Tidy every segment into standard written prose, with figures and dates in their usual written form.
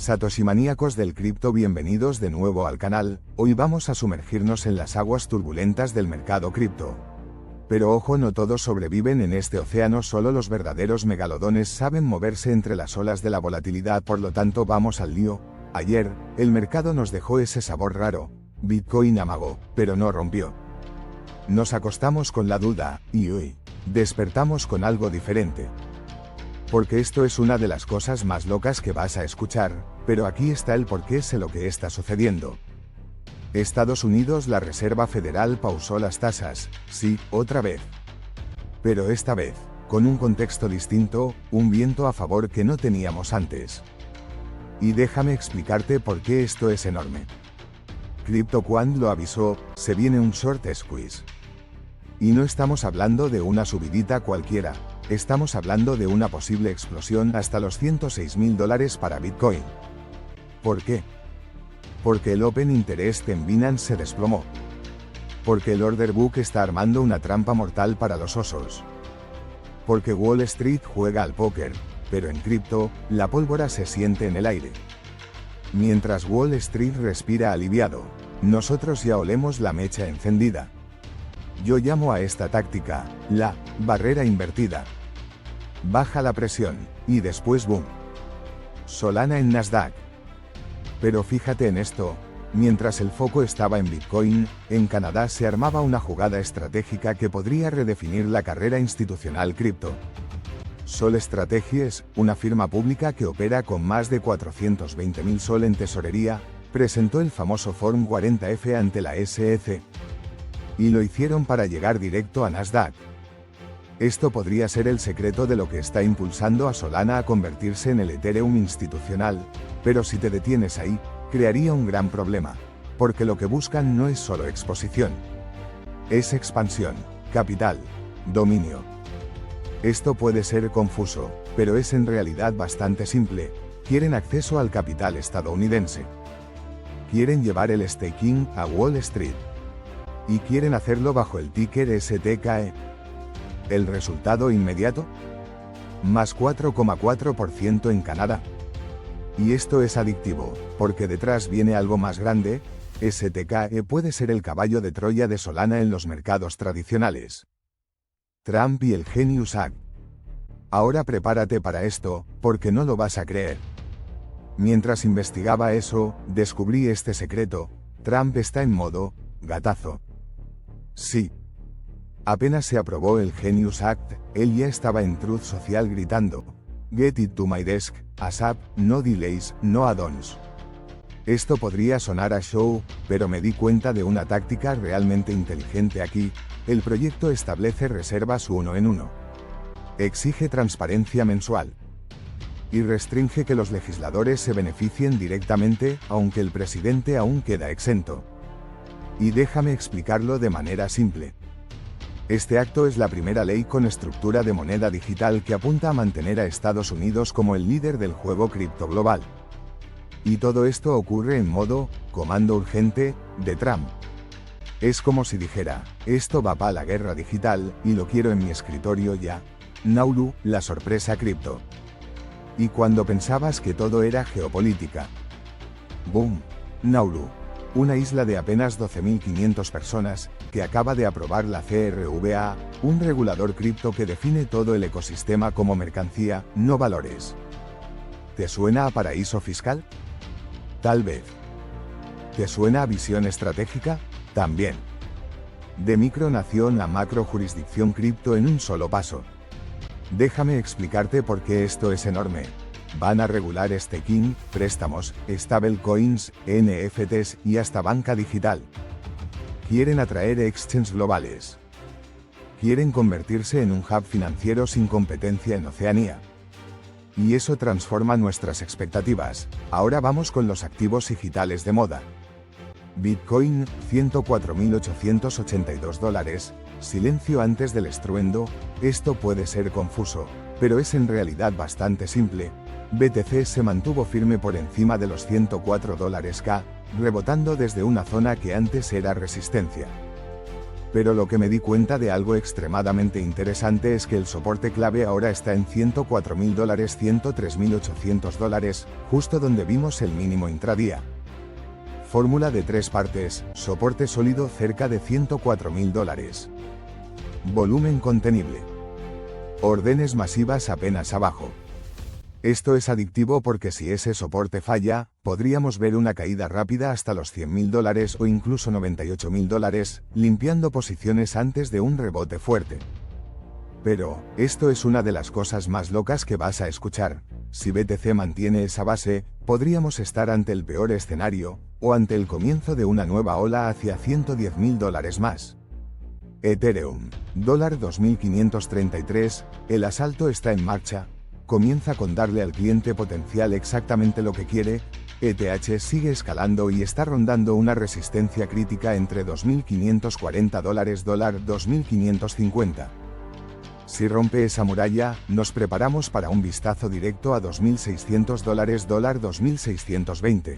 Satoshimaníacos del cripto, bienvenidos de nuevo al canal. Hoy vamos a sumergirnos en las aguas turbulentas del mercado cripto. Pero ojo, no todos sobreviven en este océano, solo los verdaderos megalodones saben moverse entre las olas de la volatilidad, por lo tanto vamos al lío. Ayer, el mercado nos dejó ese sabor raro. Bitcoin amagó, pero no rompió. Nos acostamos con la duda, y hoy, despertamos con algo diferente. Porque esto es una de las cosas más locas que vas a escuchar, pero aquí está el porqué, sé lo que está sucediendo. Estados Unidos, la Reserva Federal pausó las tasas, sí, otra vez. Pero esta vez, con un contexto distinto, un viento a favor que no teníamos antes. Y déjame explicarte por qué esto es enorme. CryptoQuant lo avisó, se viene un short squeeze. Y no estamos hablando de una subidita cualquiera. Estamos hablando de una posible explosión hasta los $106.000 para Bitcoin. ¿Por qué? Porque el Open Interest en Binance se desplomó. Porque el Order Book está armando una trampa mortal para los osos. Porque Wall Street juega al póker, pero en cripto, la pólvora se siente en el aire. Mientras Wall Street respira aliviado, nosotros ya olemos la mecha encendida. Yo llamo a esta táctica, la barrera invertida. Baja la presión, y después boom. Solana en Nasdaq. Pero fíjate en esto, mientras el foco estaba en Bitcoin, en Canadá se armaba una jugada estratégica que podría redefinir la carrera institucional cripto. Sol Strategies, una firma pública que opera con más de 420.000 SOL en tesorería, presentó el famoso Form 40F ante la SEC. Y lo hicieron para llegar directo a Nasdaq. Esto podría ser el secreto de lo que está impulsando a Solana a convertirse en el Ethereum institucional, pero si te detienes ahí, crearía un gran problema, porque lo que buscan no es solo exposición. Es expansión, capital, dominio. Esto puede ser confuso, pero es en realidad bastante simple. Quieren acceso al capital estadounidense. Quieren llevar el staking a Wall Street. Y quieren hacerlo bajo el ticker STKE. ¿El resultado inmediato? Más 4,4% en Canadá. Y esto es adictivo, porque detrás viene algo más grande. STKE puede ser el caballo de Troya de Solana en los mercados tradicionales. Trump y el Genius Act. Ahora prepárate para esto, porque no lo vas a creer. Mientras investigaba eso, descubrí este secreto. Trump está en modo gatazo. Sí. Apenas se aprobó el Genius Act, él ya estaba en Truth Social gritando: "Get it to my desk, ASAP, no delays, no add-ons". Esto podría sonar a show, pero me di cuenta de una táctica realmente inteligente aquí. El proyecto establece reservas 1 en 1. Exige transparencia mensual. Y restringe que los legisladores se beneficien directamente, aunque el presidente aún queda exento. Y déjame explicarlo de manera simple. Este acto es la primera ley con estructura de moneda digital que apunta a mantener a Estados Unidos como el líder del juego cripto global. Y todo esto ocurre en modo comando urgente de Trump. Es como si dijera: esto va para la guerra digital, y lo quiero en mi escritorio ya. Nauru, la sorpresa cripto. Y cuando pensabas que todo era geopolítica. ¡Boom! Nauru. Una isla de apenas 12.500 personas, que acaba de aprobar la CRVA, un regulador cripto que define todo el ecosistema como mercancía, no valores. ¿Te suena a paraíso fiscal? Tal vez. ¿Te suena a visión estratégica? También. De micronación a macro jurisdicción cripto en un solo paso. Déjame explicarte por qué esto es enorme. Van a regular staking, préstamos, stablecoins, NFTs y hasta banca digital. Quieren atraer exchanges globales. Quieren convertirse en un hub financiero sin competencia en Oceanía. Y eso transforma nuestras expectativas. Ahora vamos con los activos digitales de moda. Bitcoin, $104.882. Silencio antes del estruendo. Esto puede ser confuso, pero es en realidad bastante simple. BTC se mantuvo firme por encima de los $104K, rebotando desde una zona que antes era resistencia. Pero lo que me di cuenta de algo extremadamente interesante es que el soporte clave ahora está en $104.000, $103.800, justo donde vimos el mínimo intradía. Fórmula de 3 partes, soporte sólido cerca de $104.000. Volumen contenible. Órdenes masivas apenas abajo. Esto es adictivo porque si ese soporte falla, podríamos ver una caída rápida hasta los $100.000 o incluso $98.000, limpiando posiciones antes de un rebote fuerte. Pero, esto es una de las cosas más locas que vas a escuchar. Si BTC mantiene esa base, podríamos estar ante el peor escenario, o ante el comienzo de una nueva ola hacia $110.000 más. Ethereum, $2.533, el asalto está en marcha. Comienza con darle al cliente potencial exactamente lo que quiere. ETH sigue escalando y está rondando una resistencia crítica entre $2.540, $2.550. Si rompe esa muralla, nos preparamos para un vistazo directo a $2.600, $2.620.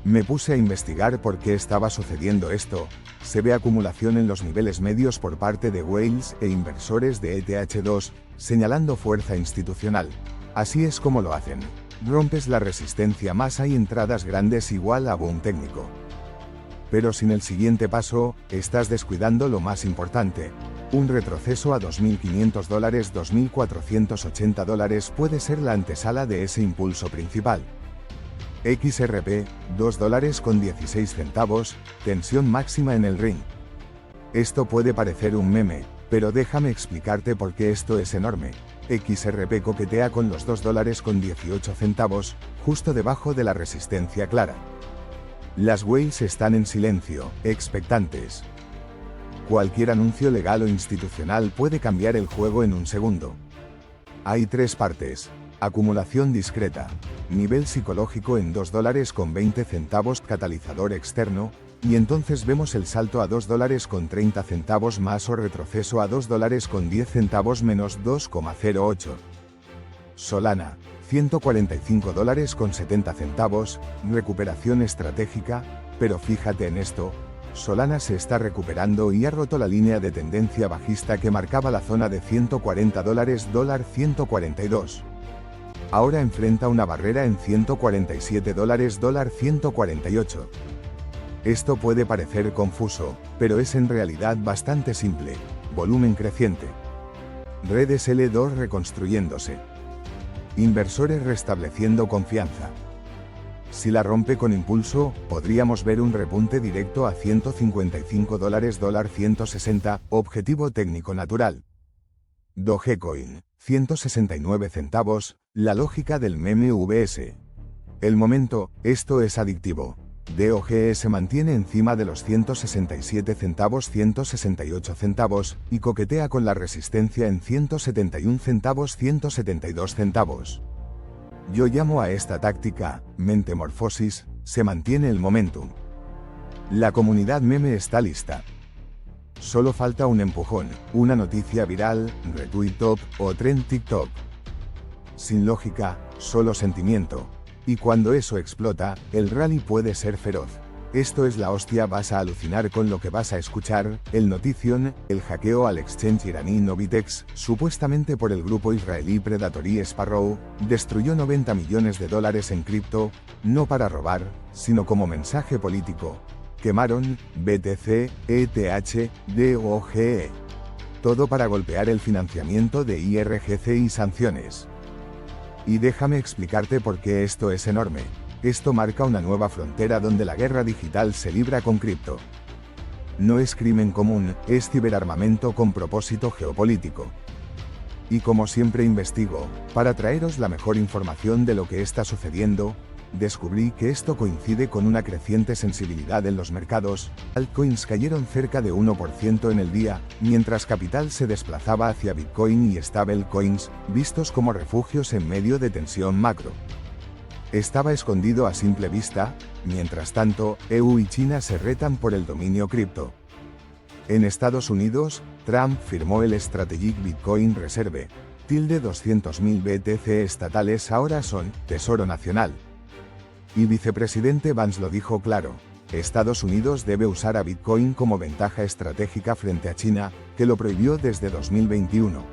Me puse a investigar por qué estaba sucediendo esto. Se ve acumulación en los niveles medios por parte de whales e inversores de ETH2, señalando fuerza institucional. Así es como lo hacen. Rompes la resistencia más hay entradas grandes igual a boom técnico. Pero sin el siguiente paso, estás descuidando lo más importante. Un retroceso a $2.500, $2.480 puede ser la antesala de ese impulso principal. XRP, $2.16, tensión máxima en el ring. Esto puede parecer un meme, pero déjame explicarte por qué esto es enorme. XRP coquetea con los $2.18, justo debajo de la resistencia clara. Las whales están en silencio, expectantes. Cualquier anuncio legal o institucional puede cambiar el juego en un segundo. Hay 3 partes. Acumulación discreta. Nivel psicológico en $2.20, catalizador externo, y entonces vemos el salto a $2.30 más o retroceso a $2.10 menos 2,08. Solana, $145.70, recuperación estratégica, pero fíjate en esto, Solana se está recuperando y ha roto la línea de tendencia bajista que marcaba la zona de $140, $142. Ahora enfrenta una barrera en $147, $148. Esto puede parecer confuso, pero es en realidad bastante simple. Volumen creciente. Red SL2 reconstruyéndose. Inversores restableciendo confianza. Si la rompe con impulso, podríamos ver un repunte directo a $155, $160, objetivo técnico natural. Dogecoin, 169 centavos, la lógica del meme VS. El momento, esto es adictivo. DOGE se mantiene encima de los 167 centavos, 168 centavos, y coquetea con la resistencia en 171 centavos, 172 centavos. Yo llamo a esta táctica, mentemorfosis, se mantiene el momentum. La comunidad meme está lista. Solo falta un empujón, una noticia viral, retweet top o trend TikTok. Sin lógica, solo sentimiento. Y cuando eso explota, el rally puede ser feroz. Esto es la hostia, vas a alucinar con lo que vas a escuchar. El Notición, el hackeo al exchange iraní Novitex, supuestamente por el grupo israelí Predatory Sparrow, destruyó $90 millones en cripto, no para robar, sino como mensaje político. Quemaron BTC, ETH, DOGE. Todo para golpear el financiamiento de IRGC y sanciones. Y déjame explicarte por qué esto es enorme. Esto marca una nueva frontera donde la guerra digital se libra con cripto. No es crimen común, es ciberarmamento con propósito geopolítico. Y como siempre investigo, para traeros la mejor información de lo que está sucediendo, descubrí que esto coincide con una creciente sensibilidad en los mercados. Altcoins cayeron cerca de 1% en el día, mientras capital se desplazaba hacia Bitcoin y stablecoins, vistos como refugios en medio de tensión macro. Estaba escondido a simple vista, mientras tanto, EU y China se retan por el dominio cripto. En Estados Unidos, Trump firmó el Strategic Bitcoin Reserve, 200.000 BTC estatales ahora son Tesoro Nacional. Y vicepresidente Vance lo dijo claro. Estados Unidos debe usar a Bitcoin como ventaja estratégica frente a China, que lo prohibió desde 2021.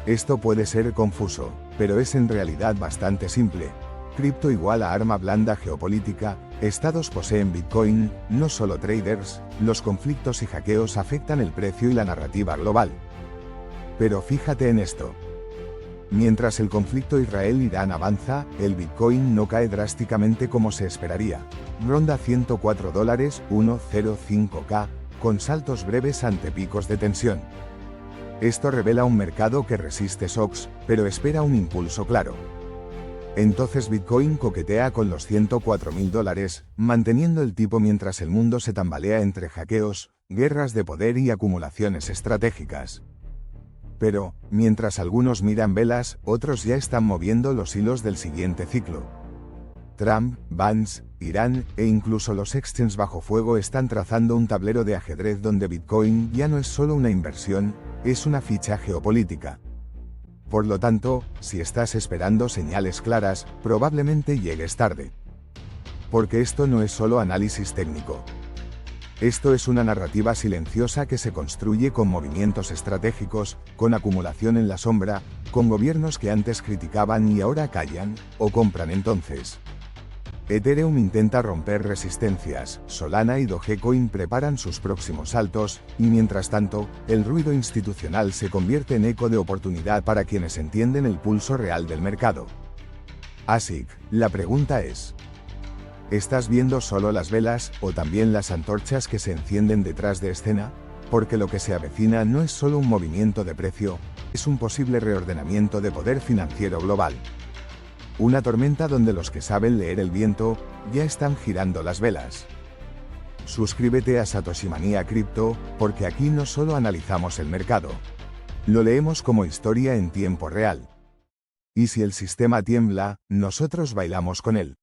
Esto puede ser confuso, pero es en realidad bastante simple. Cripto igual a arma blanda geopolítica, estados poseen Bitcoin, no solo traders, los conflictos y hackeos afectan el precio y la narrativa global. Pero fíjate en esto. Mientras el conflicto Israel-Irán avanza, el Bitcoin no cae drásticamente como se esperaría. Ronda $104, 105K, con saltos breves ante picos de tensión. Esto revela un mercado que resiste shocks, pero espera un impulso claro. Entonces Bitcoin coquetea con los $104.000, manteniendo el tipo mientras el mundo se tambalea entre hackeos, guerras de poder y acumulaciones estratégicas. Pero, mientras algunos miran velas, otros ya están moviendo los hilos del siguiente ciclo. Trump, Vance, Irán, e incluso los exchanges bajo fuego están trazando un tablero de ajedrez donde Bitcoin ya no es solo una inversión, es una ficha geopolítica. Por lo tanto, si estás esperando señales claras, probablemente llegues tarde. Porque esto no es solo análisis técnico. Esto es una narrativa silenciosa que se construye con movimientos estratégicos, con acumulación en la sombra, con gobiernos que antes criticaban y ahora callan, o compran entonces. Ethereum intenta romper resistencias, Solana y Dogecoin preparan sus próximos saltos, y mientras tanto, el ruido institucional se convierte en eco de oportunidad para quienes entienden el pulso real del mercado. Así, la pregunta es: ¿estás viendo solo las velas, o también las antorchas que se encienden detrás de escena? Porque lo que se avecina no es solo un movimiento de precio, es un posible reordenamiento de poder financiero global. Una tormenta donde los que saben leer el viento, ya están girando las velas. Suscríbete a Satoshi Manía Cripto, porque aquí no solo analizamos el mercado. Lo leemos como historia en tiempo real. Y si el sistema tiembla, nosotros bailamos con él.